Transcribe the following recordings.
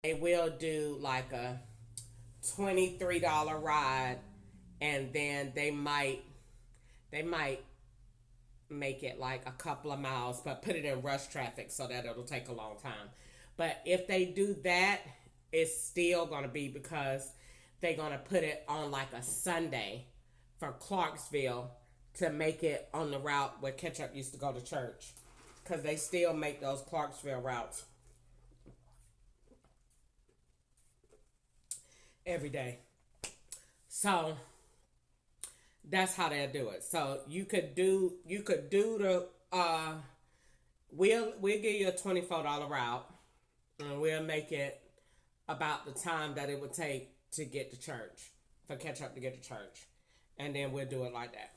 they will do like a $23 ride, and then they might make it like a couple of miles, but put it in rush traffic so that it'll take a long time. But if they do that, it's still going to be because they're going to put it on like a Sunday for Clarksville to make it on the route where Ketchup used to go to church. Because they still make those Clarksville routes every day. So that's how they'll do it. So you could do the we'll give you a $24 route, and we'll make it about the time that it would take to get to church, for Ketchup to get to church, and then we'll do it like that.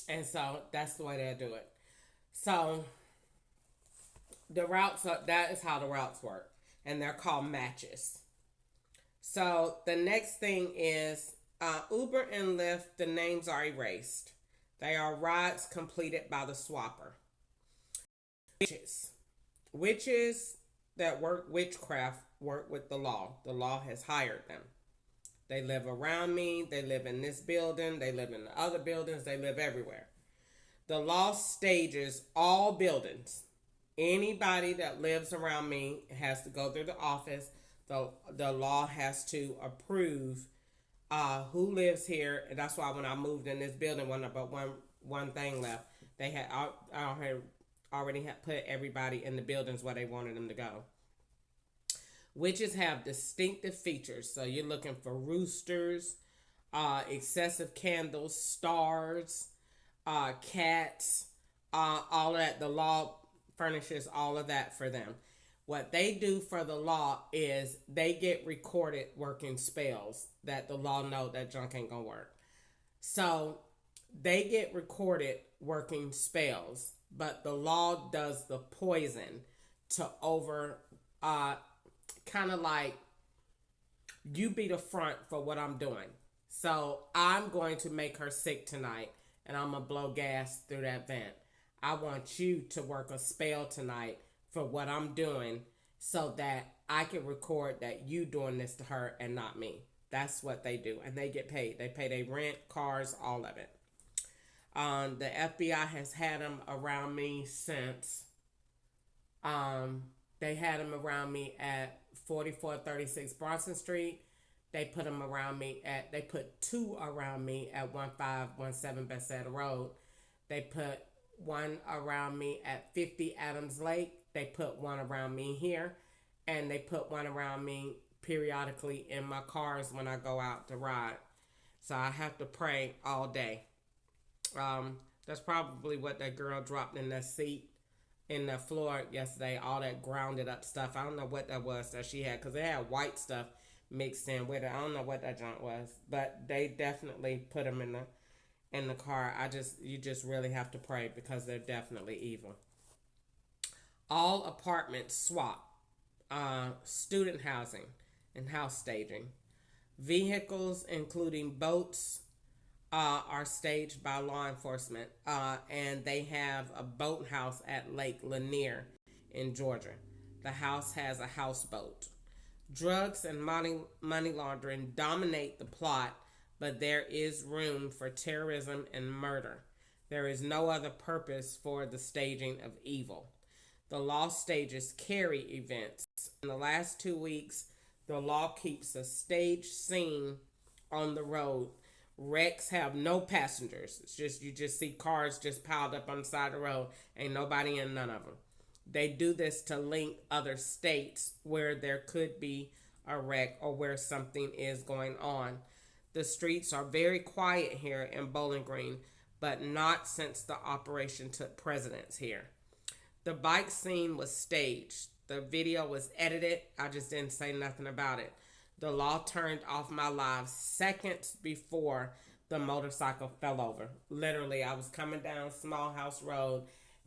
And so that's the way they'll do it. So the routes are, that is how the routes work, and they're called matches. So the next thing is Uber and Lyft. The names are erased. They are rides completed by the swapper. Witches, witches that work witchcraft work with the law. The law has hired them. They live around me. They live in this building. They live in the other buildings. They live everywhere. The law stages all buildings. Anybody that lives around me has to go through the office. The law has to approve who lives here. And that's why when I moved in this building, one thing left. They had I already had put everybody in the buildings where they wanted them to go. Witches have distinctive features. So you're looking for roosters, excessive candles, stars, cats, all of that. The law furnishes all of that for them. What they do for the law is they get recorded working spells that the law know that junk ain't gonna work. So they get recorded working spells, but the law does the poison to over kind of like you be the front for what I'm doing. So I'm going to make her sick tonight, and I'm gonna blow gas through that vent. I want you to work a spell tonight for what I'm doing so that I can record that you doing this to her and not me. That's what they do. And they get paid. They pay their rent, cars, all of it. The FBI has had them around me since they had them around me at 4436 Bronson Street. They put two around me at 1517 Bethesda Road. They put one around me at 50 Adams Lake. They put one around me here. And they put one around me periodically in my cars when I go out to ride. So I have to pray all day. That's probably what that girl dropped in that seat in the floor yesterday. All that grounded up stuff. I don't know what that was that she had, because they had white stuff mixed in with it. I don't know what that junk was, but they definitely put them in the car. You just really have to pray because they're definitely evil. All apartments swap. Student housing and house staging. Vehicles, including boats, are staged by law enforcement, and they have a boathouse at Lake Lanier in Georgia. The house has a houseboat. Drugs and money laundering dominate the plot, but there is room for terrorism and murder. There is no other purpose for the staging of evil. The law stages carry events. In the last 2 weeks, the law keeps a stage scene on the road. Wrecks have no passengers. It's just you just see cars just piled up on the side of the road. Ain't nobody in none of them. They do this to link other states where there could be a wreck or where something is going on. The streets are very quiet here in Bowling Green, but not since the operation took precedence here. The bike scene was staged. The video was edited. I just didn't say nothing about it. The law turned off my live seconds before the motorcycle fell over. Literally, I was coming down Small House Road,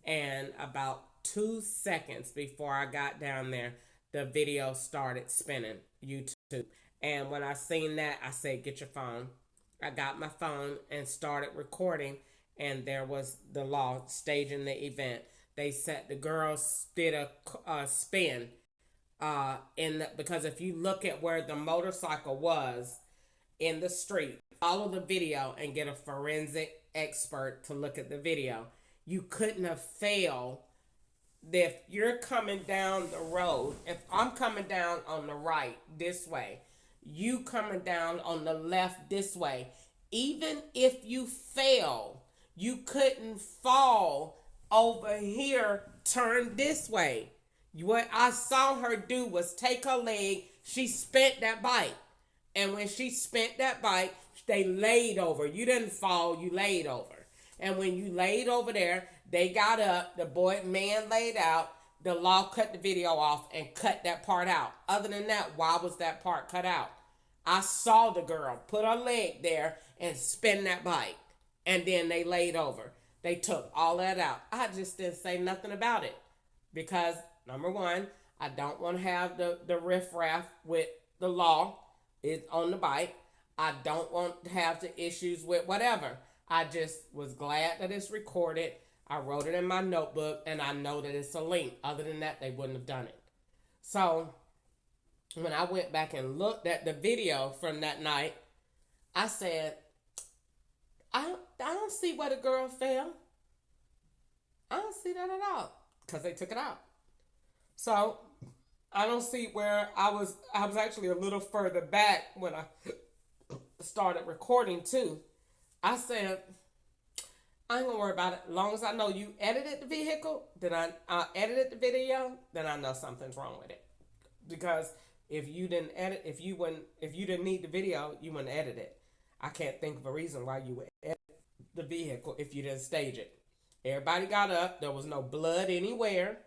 and about 2 seconds before I got down there, the video started spinning YouTube. And when I seen that, I said, "Get your phone." I got my phone and started recording, and there was the law staging the event. The girls did a spin Because if you look at where the motorcycle was in the street, follow the video and get a forensic expert to look at the video. You couldn't have failed. If you're coming down the road, if I'm coming down on the right this way, you coming down on the left this way, even if you fail, you couldn't fall over here, turn this way. What I saw her do was take her leg, she spent that bike. And when she spent that bike, they laid over. You didn't fall, you laid over. And when you laid over there, they got up, the man laid out, the law cut the video off and cut that part out. Other than that, why was that part cut out? I saw the girl put her leg there and spin that bike. And then they laid over. They took all that out. I just didn't say nothing about it. Because, number one, I don't want to have the riffraff with the law is on the bike. I don't want to have the issues with whatever. I just was glad that it's recorded. I wrote it in my notebook, and I know that it's a link. Other than that, they wouldn't have done it. So, when I went back and looked at the video from that night, I said, I don't see where the girl fell. I don't see that at all. Because they took it out. So, I don't see where I was actually a little further back when I started recording too. I said, I ain't gonna worry about it. As long as I know you edited the vehicle, then I edited the video, then I know something's wrong with it. Because if you didn't edit, if you didn't need the video, you wouldn't edit it. I can't think of a reason why you would edit the vehicle if you didn't stage it. Everybody got up. There was no blood anywhere.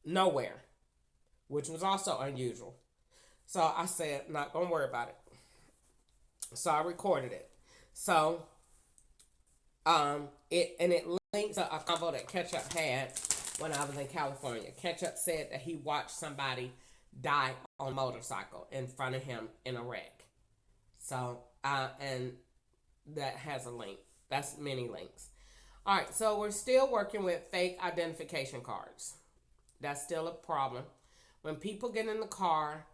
Nowhere. Which was also unusual. So I said, not going to worry about it. So I recorded it. So, it links to a convo that Ketchup had when I was in California. Ketchup said that he watched somebody die on a motorcycle in front of him in a wreck. So, and that has a link. That's many links. All right, so we're still working with fake identification cards. That's still a problem. When people get in the car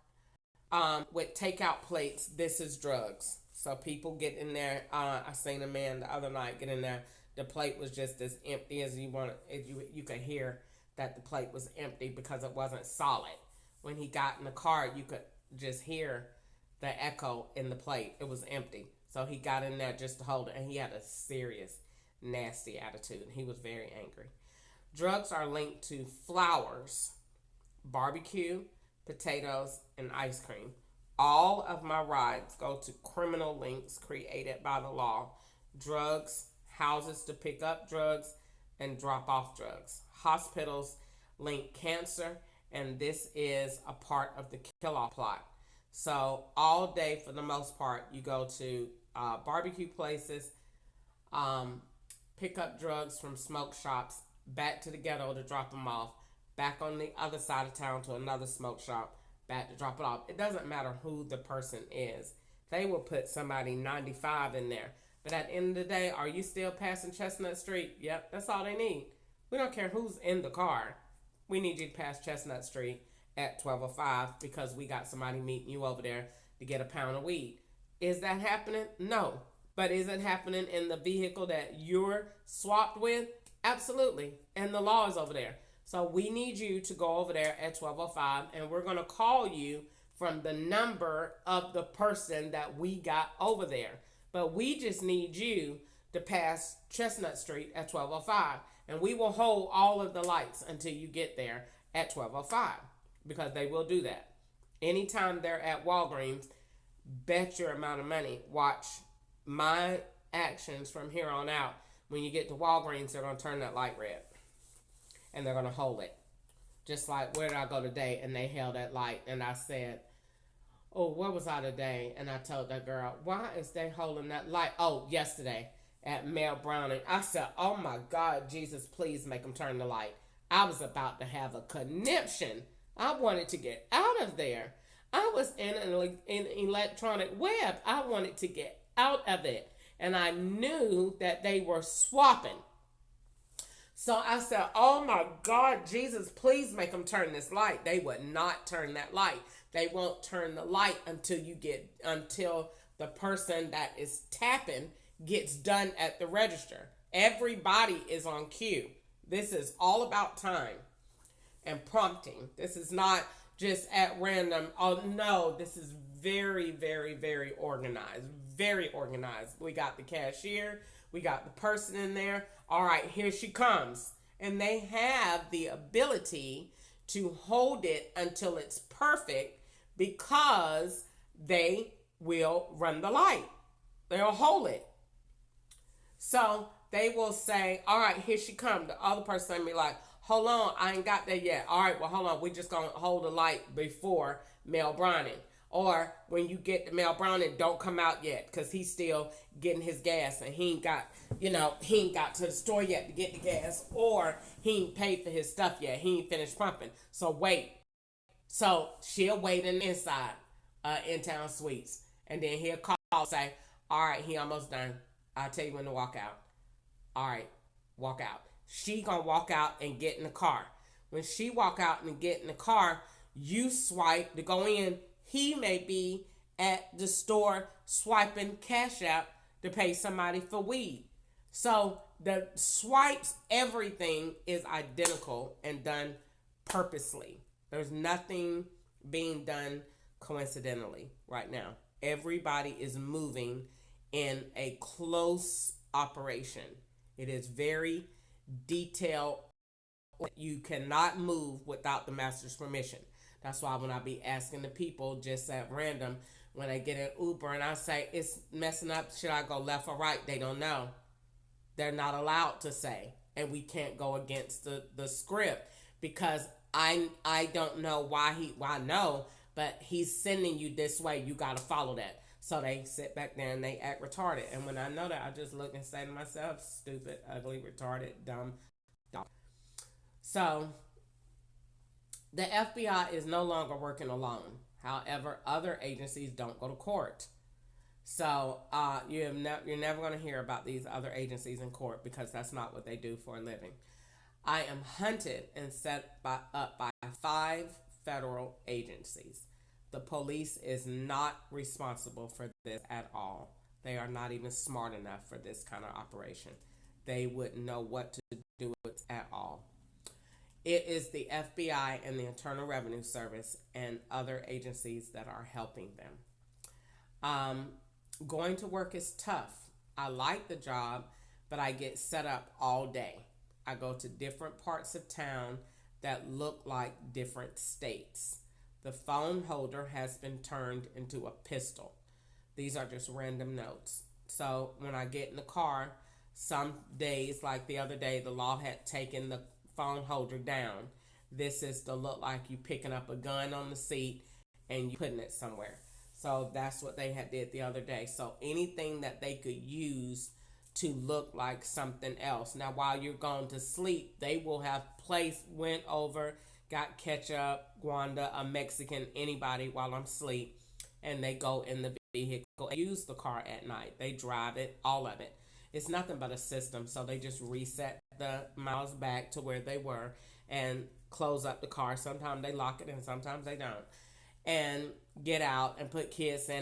with takeout plates, this is drugs. So people get in there. I seen a man the other night get in there. The plate was just as empty as you want. You could hear that the plate was empty because it wasn't solid. When he got in the car, you could just hear the echo in the plate. It was empty. So he got in there just to hold it, and he had a serious, nasty attitude. He was very angry. Drugs are linked to flowers, barbecue, potatoes, and ice cream. All of my rides go to criminal links created by the law. Drugs, houses to pick up drugs, and drop off drugs. Hospitals link cancer, and this is a part of the kill-off plot. So all day, for the most part, you go to barbecue places, pick up drugs from smoke shops, back to the ghetto to drop them off, back on the other side of town to another smoke shop, back to drop it off. It doesn't matter who the person is. They will put somebody 95 in there. But at the end of the day, are you still passing Chestnut Street? Yep, that's all they need. We don't care who's in the car. We need you to pass Chestnut Street at 12:05 because we got somebody meeting you over there to get a pound of weed. Is that happening? No. But is it happening in the vehicle that you're swapped with? Absolutely. And the law is over there. So we need you to go over there at 12:05, and we're going to call you from the number of the person that we got over there. But we just need you to pass Chestnut Street at 12:05, and we will hold all of the lights until you get there at 12:05, because they will do that. Anytime they're at Walgreens, bet your amount of money. Watch my actions from here on out. When you get to Walgreens, they're going to turn that light red. And they're going to hold it. Just like, where did I go today? And they held that light. And I said, oh, where was I today? And I told that girl, why is they holding that light? Oh, yesterday at Mel Browning. I said, oh my God, Jesus, please make them turn the light. I was about to have a conniption. I wanted to get out of there. I was in an electronic web. I wanted to get out of it. And I knew that they were swapping. So I said, "Oh my God, Jesus, please make them turn this light." They would not turn that light. They won't turn the light until the person that is tapping gets done at the register. Everybody is on cue. This is all about time and prompting. This is not just at random. Oh no, this is very, very, very organized. Very organized. We got the cashier, we got the person in there. All right, here she comes. And they have the ability to hold it until it's perfect because they will run the light. They'll hold it. So they will say, "All right, here she come." The other person will be like, "Hold on, I ain't got that yet." "All right, well, hold on. We just gonna hold the light before Mel Browning." Or when you get to Mel Browning, don't come out yet because he's still getting his gas and he ain't got to the store yet to get the gas, or he ain't paid for his stuff yet. He ain't finished pumping. So wait. So she'll wait in the inside, in town suites, and then he'll call and say, "All right, he almost done. I'll tell you when to walk out." All right, walk out. She gonna walk out and get in the car. When she walk out and get in the car, you swipe to go in. He may be at the store swiping Cash App to pay somebody for weed. So the swipes, everything is identical and done purposely. There's nothing being done coincidentally right now. Everybody is moving in a close operation. It is very detailed. You cannot move without the master's permission. That's why when I be asking the people just at random, when they get an Uber and I say it's messing up, should I go left or right? They don't know. They're not allowed to say, and we can't go against the script because I don't know why no, but he's sending you this way. You got to follow that. So they sit back there and they act retarded. And when I know that, I just look and say to myself, "Stupid, ugly, retarded, dumb dog." So the FBI is no longer working alone. However, other agencies don't go to court. So you're never going to hear about these other agencies in court because that's not what they do for a living. I am hunted and up by 5 federal agencies. The police is not responsible for this at all. They are not even smart enough for this kind of operation. They wouldn't know what to do with it at all. It is the FBI and the Internal Revenue Service and other agencies that are helping them. Going to work is tough. I like the job, but I get set up all day. I go to different parts of town that look like different states. The phone holder has been turned into a pistol. These are just random notes. So when I get in the car, some days, like the other day, the law had taken the phone holder down. This is to look like you picking up a gun on the seat and you putting it somewhere. So that's what they had did the other day. So anything that they could use to look like something else. Now while you're going to sleep, they will have went over, got ketchup, Gwanda, a Mexican, anybody while I'm asleep, and they go in the vehicle and use the car at night. They drive it, all of it. It's nothing but a system. So they just reset the miles back to where they were and close up the car. Sometimes they lock it and sometimes they don't. And get out and put kids in